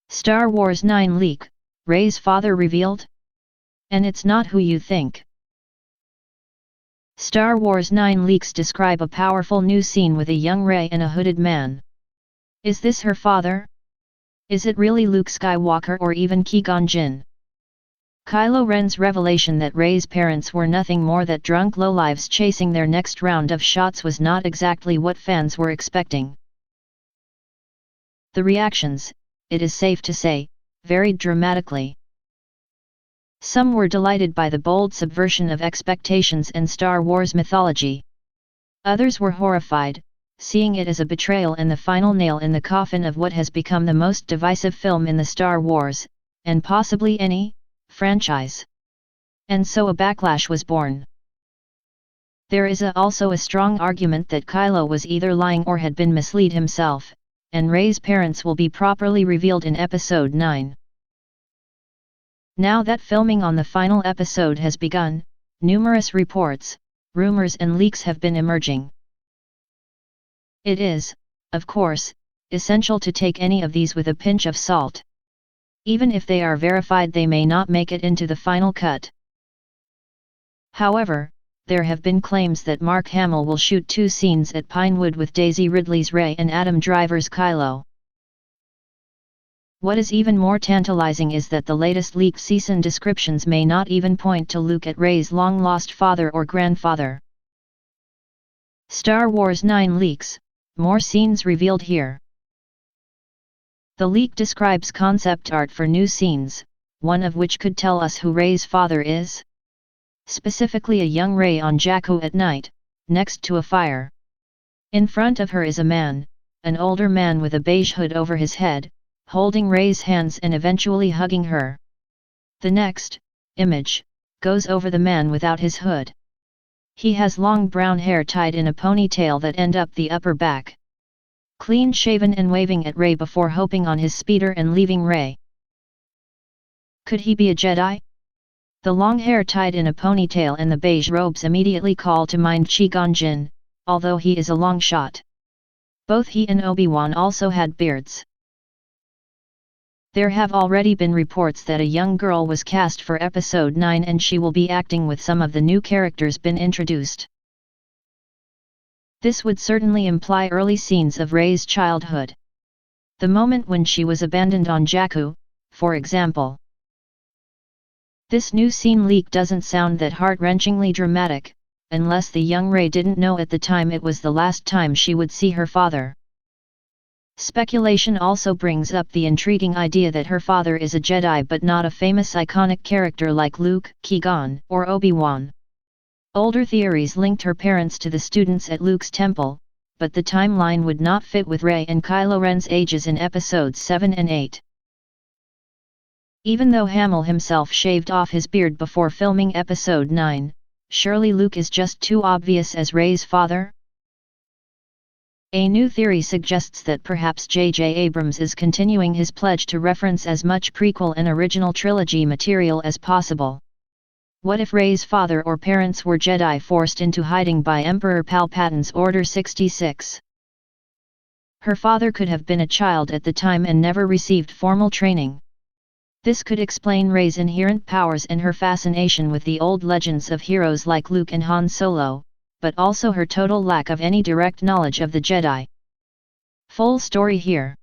Star Wars 9 leak, Rey's father revealed? And it's not who you think. Star Wars 9 leaks describe a powerful new scene with a young Rey and a hooded man. Is this her father? Is it really Luke Skywalker or even Qui-Gon Jinn? Kylo Ren's revelation that Rey's parents were nothing more than drunk lowlives chasing their next round of shots was not exactly what fans were expecting. The reactions, it is safe to say, varied dramatically. Some were delighted by the bold subversion of expectations and Star Wars mythology. Others were horrified, seeing it as a betrayal and the final nail in the coffin of what has become the most divisive film in the Star Wars, and possibly any, franchise. And so a backlash was born. There is also a strong argument that Kylo was either lying or had been misled himself, and Rey's parents will be properly revealed in Episode 9. Now that filming on the final episode has begun, numerous reports, rumors and leaks have been emerging. It is, of course, essential to take any of these with a pinch of salt. Even if they are verified, they may not make it into the final cut. However, there have been claims that Mark Hamill will shoot 2 scenes at Pinewood with Daisy Ridley's Rey and Adam Driver's Kylo. What is even more tantalizing is that the latest leaked secen descriptions may not even point to Luke as Rey's long-lost father or grandfather. Star Wars 9 leaks, more scenes revealed here. The leak describes concept art for new scenes, one of which could tell us who Rey's father is. Specifically a young Rey on Jakku at night, next to a fire. In front of her is a man, an older man with a beige hood over his head, holding Rey's hands and eventually hugging her. The next image goes over the man without his hood. He has long brown hair tied in a ponytail that end up the upper back. Clean shaven and waving at Rey before hopping on his speeder and leaving Rey. Could he be a Jedi? The long hair tied in a ponytail and the beige robes immediately call to mind Qui-Gon Jinn, although he is a long shot. Both he and Obi-Wan also had beards. There have already been reports that a young girl was cast for Episode 9 and she will be acting with some of the new characters been introduced. This would certainly imply early scenes of Rey's childhood. The moment when she was abandoned on Jakku, for example. This new scene leak doesn't sound that heart-wrenchingly dramatic, unless the young Rey didn't know at the time it was the last time she would see her father. Speculation also brings up the intriguing idea that her father is a Jedi but not a famous iconic character like Luke, Qui-Gon, or Obi-Wan. Older theories linked her parents to the students at Luke's temple, but the timeline would not fit with Rey and Kylo Ren's ages in Episodes 7 and 8. Even though Hamill himself shaved off his beard before filming Episode 9, surely Luke is just too obvious as Rey's father? A new theory suggests that perhaps J.J. Abrams is continuing his pledge to reference as much prequel and original trilogy material as possible. What if Rey's father or parents were Jedi forced into hiding by Emperor Palpatine's Order 66? Her father could have been a child at the time and never received formal training. This could explain Rey's inherent powers and her fascination with the old legends of heroes like Luke and Han Solo, but also her total lack of any direct knowledge of the Jedi. Full story here.